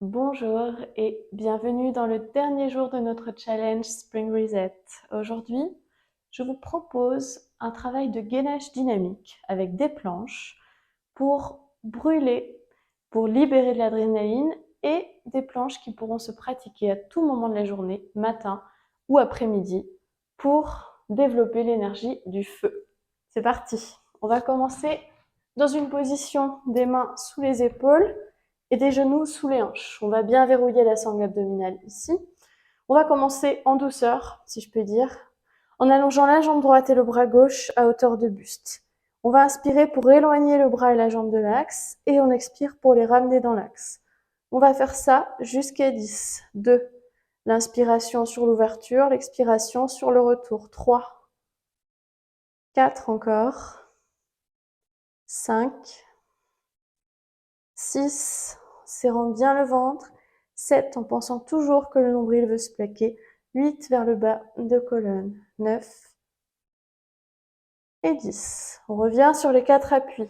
Bonjour et bienvenue dans le dernier jour de notre challenge Spring Reset. Aujourd'hui, je vous propose un travail de gainage dynamique avec des planches pour brûler, pour libérer de l'adrénaline et des planches qui pourront se pratiquer à tout moment de la journée, matin ou après-midi, pour développer l'énergie du feu. C'est parti! On va commencer dans une position des mains sous les épaules et des genoux sous les hanches. On va bien verrouiller la sangle abdominale ici. On va commencer en douceur, si je peux dire, en allongeant la jambe droite et le bras gauche à hauteur de buste. On va inspirer pour éloigner le bras et la jambe de l'axe et on expire pour les ramener dans l'axe. On va faire ça jusqu'à 10. 2. L'inspiration sur l'ouverture, l'expiration sur le retour. 3. 4 encore. 5. 6. Serrant bien le ventre. 7 en pensant toujours que le nombril veut se plaquer. 8 vers le bas de colonne. 9 et 10. On revient sur les 4 appuis.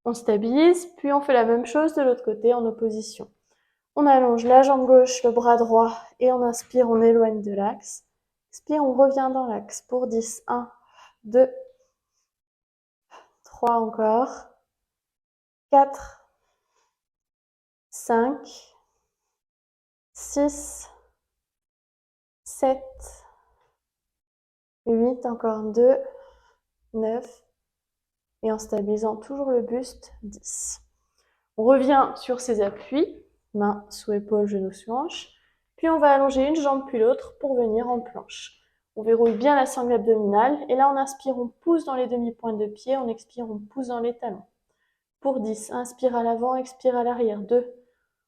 On stabilise, puis on fait la même chose de l'autre côté en opposition. On allonge la jambe gauche, le bras droit et on inspire, on éloigne de l'axe. Expire, on revient dans l'axe pour 10. 1, 2, 3 encore. 4, 5, 6, 7, 8, encore 2, 9, et en stabilisant toujours le buste, 10. On revient sur ces appuis, mains sous épaule, genoux sous hanche, puis on va allonger une jambe puis l'autre pour venir en planche. On verrouille bien la sangle abdominale, et là on inspire, on pousse dans les demi-pointes de pied, on expire, on pousse dans les talons. Pour 10, inspire à l'avant, expire à l'arrière, 2,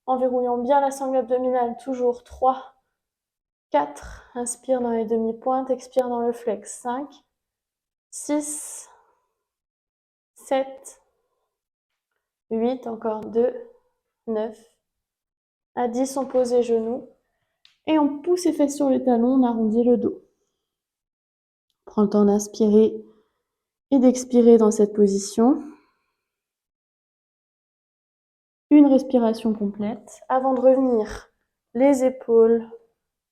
en verrouillant bien la sangle abdominale, toujours 3, 4, inspire dans les demi-pointes, expire dans le flex, 5, 6, 7, 8, encore 2, 9, à 10, on pose les genoux et on pousse les fesses sur les talons, on arrondit le dos. Prends le temps d'inspirer et d'expirer dans cette position. Une respiration complète avant de revenir les épaules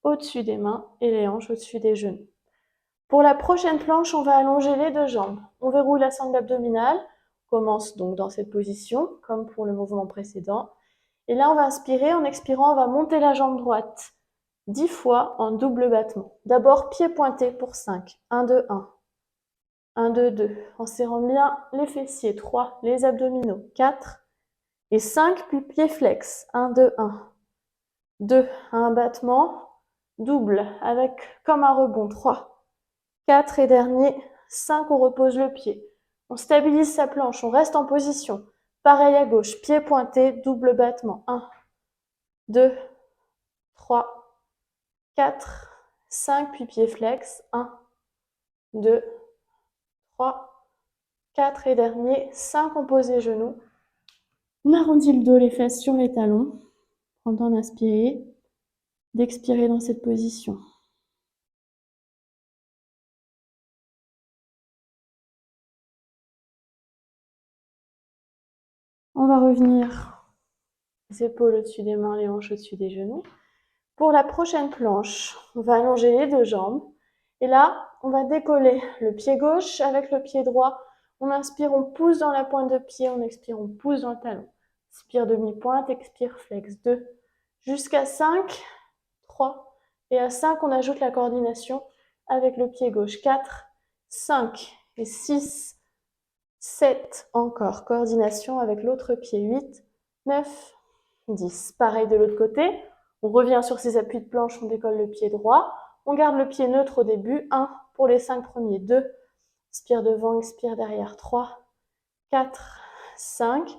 au-dessus des mains et les hanches au-dessus des genoux. Pour la prochaine planche, on va allonger les deux jambes. On verrouille la sangle abdominale. On commence donc dans cette position, comme pour le mouvement précédent. Et là, on va inspirer. En expirant, on va monter la jambe droite 10 fois en double battement. D'abord, pied pointé pour 5. 1, 2, 1. 1, 2, 2. En serrant bien les fessiers. 3, les abdominaux. 4 et 5, puis pied flex. 1, 2, 1. 2, un battement double avec comme un rebond. 3, 4 et dernier, 5, on repose le pied. On stabilise sa planche, on reste en position. Pareil à gauche, pied pointé, double battement. 1, 2, 3, 4, 5, puis pied flex. 1, 2, 3, 4 et dernier, 5, on pose les genoux. On arrondit le dos, les fesses sur les talons. Prends le temps d'inspirer, d'expirer dans cette position. On va revenir les épaules au-dessus des mains, les hanches au-dessus des genoux. Pour la prochaine planche, on va allonger les deux jambes. Et là, on va décoller le pied gauche avec le pied droit. On inspire, on pousse dans la pointe de pied. On expire, on pousse dans le talon. Inspire demi-pointe, expire flex. 2, jusqu'à 5, 3. Et à 5, on ajoute la coordination avec le pied gauche. 4, 5 et 6, 7 encore. Coordination avec l'autre pied. 8, 9, 10. Pareil de l'autre côté. On revient sur ces appuis de planche, on décolle le pied droit. On garde le pied neutre au début. 1 pour les 5 premiers. 2. Expire devant, expire derrière. 3, 4, 5.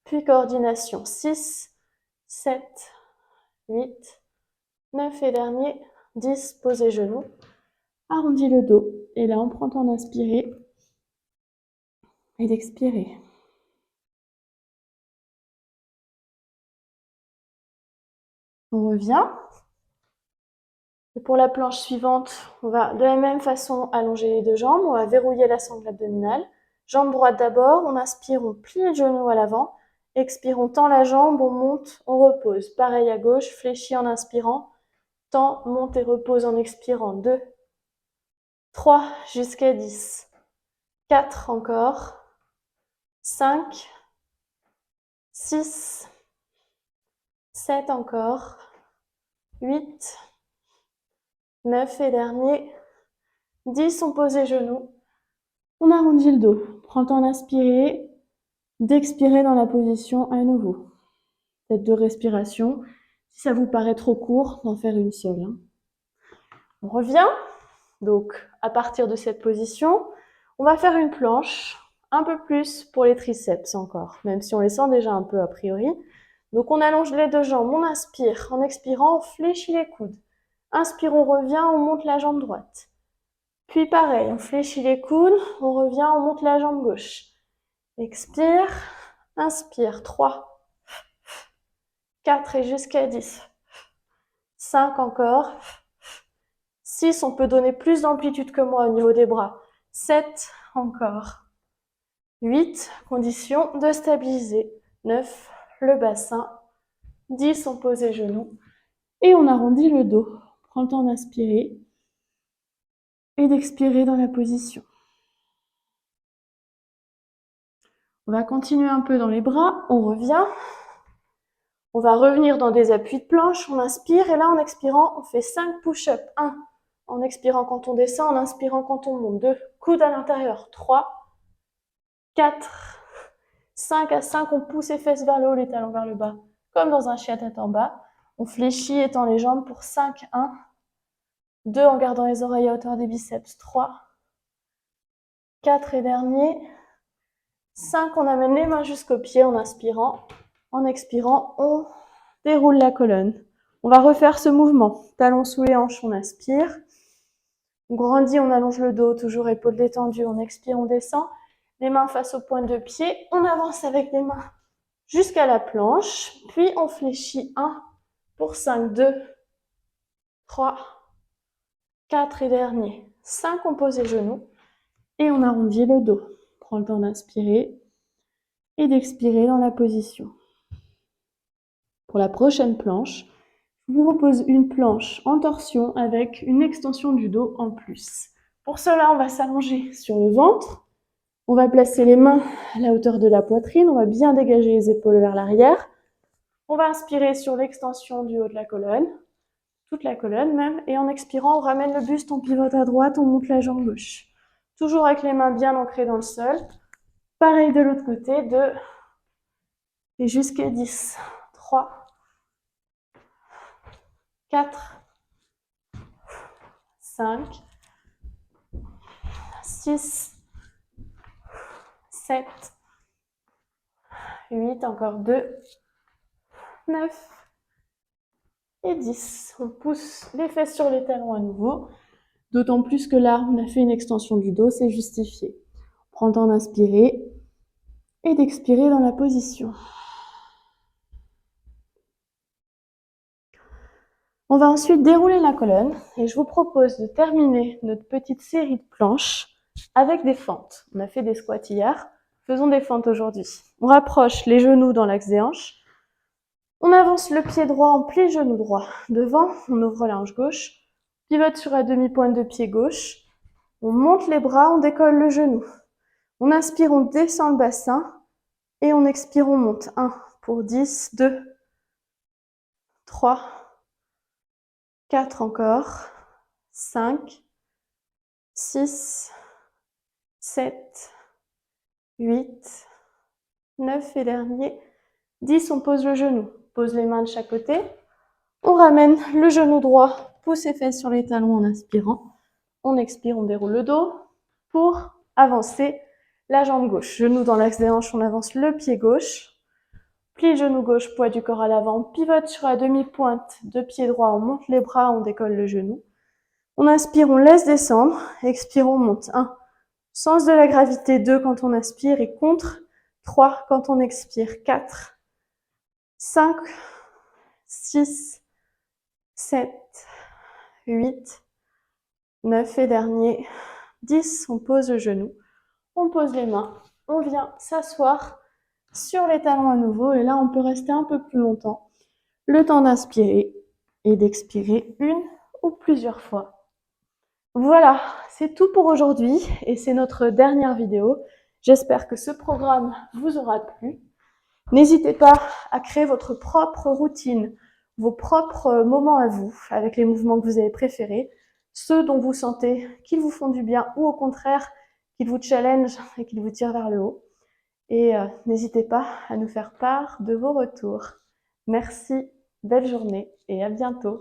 Puis coordination. 6, 7, 8, 9 et dernier. 10. Posez genoux. Arrondis le dos. Et là, on prend le temps d'inspirer et d'expirer. On revient. Et pour la planche suivante, on va de la même façon allonger les deux jambes. On va verrouiller la sangle abdominale. Jambe droite d'abord, on inspire, on plie le genou à l'avant. Expire, on tend la jambe, on monte, on repose. Pareil à gauche, fléchis en inspirant. Tend, monte et repose en expirant. 2, 3, jusqu'à 10. 4 encore. 5, 6, 7 encore. 8, 9 et dernier. 10, on pose les genoux. On arrondit le dos. Prends le temps d'inspirer, d'expirer dans la position à nouveau. Faites 2 respirations. Si ça vous paraît trop court, d'en faire une seule. On revient. Donc, à partir de cette position, on va faire une planche, un peu plus pour les triceps encore, même si on les sent déjà un peu a priori. Donc, on allonge les 2 jambes, on inspire. En expirant, on fléchit les coudes. Inspire, on revient, on monte la jambe droite. Puis pareil, on fléchit les coudes, on revient, on monte la jambe gauche. Expire, inspire, 3, 4 et jusqu'à 10. 5 encore. 6, on peut donner plus d'amplitude que moi au niveau des bras. 7, encore. 8, condition de stabiliser. 9, le bassin. 10, on pose les genoux. Et on arrondit le dos. Prends le temps d'inspirer et d'expirer dans la position. On va continuer un peu dans les bras. On revient. On va revenir dans des appuis de planche. On inspire et là, en expirant, on fait 5 push-ups. 1, en expirant quand on descend, en inspirant quand on monte. 2, coude à l'intérieur. 3, 4, 5 à 5, on pousse les fesses vers le haut, les talons vers le bas, comme dans un chien tête en bas. On fléchit, étend les jambes pour 5, 1, 2 en gardant les oreilles à hauteur des biceps, 3, 4 et dernier, 5, on amène les mains jusqu'aux pieds en inspirant. En expirant, on déroule la colonne. On va refaire ce mouvement. Talons sous les hanches, on inspire. On grandit, on allonge le dos, toujours épaules détendues. On expire, on descend. Les mains face aux pointes de pied. On avance avec les mains jusqu'à la planche. Puis on fléchit 1 pour 5, 2, 3, 4 et dernier. 5, on pose les genoux. Et on arrondit le dos. Prends le temps d'inspirer et d'expirer dans la position. Pour la prochaine planche, je vous propose une planche en torsion avec une extension du dos en plus. Pour cela, on va s'allonger sur le ventre. On va placer les mains à la hauteur de la poitrine. On va bien dégager les épaules vers l'arrière. On va inspirer sur l'extension du haut de la colonne, toute la colonne même. Et en expirant, on ramène le buste, on pivote à droite, on monte la jambe gauche. Toujours avec les mains bien ancrées dans le sol. Pareil de l'autre côté, 2 et jusqu'à 10. 3, 4, 5, 6, 7, 8, encore 2, 9 et 10. On pousse les fesses sur les talons à nouveau, d'autant plus que là, on a fait une extension du dos, c'est justifié. On prend le temps d'inspirer et d'expirer dans la position. On va ensuite dérouler la colonne et je vous propose de terminer notre petite série de planches avec des fentes. On a fait des squats hier, faisons des fentes aujourd'hui. On rapproche les genoux dans l'axe des hanches. On avance le pied droit, on plie le genou droit devant, on ouvre la hanche gauche, pivote sur la demi-pointe de pied gauche, on monte les bras, on décolle le genou. On inspire, on descend le bassin et on expire, on monte. 1 pour 10, 2, 3, 4 encore, 5, 6, 7, 8, 9 et dernier, 10, on pose le genou. Pose les mains de chaque côté. On ramène le genou droit, pousse les fesses sur les talons en inspirant. On expire, on déroule le dos pour avancer la jambe gauche. Genou dans l'axe des hanches, on avance le pied gauche. Plie le genou gauche, poids du corps à l'avant. Pivote sur la demi-pointe de pied droit, on monte les bras, on décolle le genou. On inspire, on laisse descendre. Expire, on monte. 1. Sens de la gravité. 2 quand on inspire et contre. 3 quand on expire. 4. 5. 6. 7. 8. 9 et dernier. 10. On pose le genou. On pose les mains. On vient s'asseoir sur les talons à nouveau. Et là, on peut rester un peu plus longtemps. Le temps d'inspirer et d'expirer une ou plusieurs fois. Voilà, c'est tout pour aujourd'hui et c'est notre dernière vidéo. J'espère que ce programme vous aura plu. N'hésitez pas à créer votre propre routine, vos propres moments à vous, avec les mouvements que vous avez préférés, ceux dont vous sentez qu'ils vous font du bien ou au contraire qu'ils vous challengent et qu'ils vous tirent vers le haut. Et n'hésitez pas à nous faire part de vos retours. Merci, belle journée et à bientôt.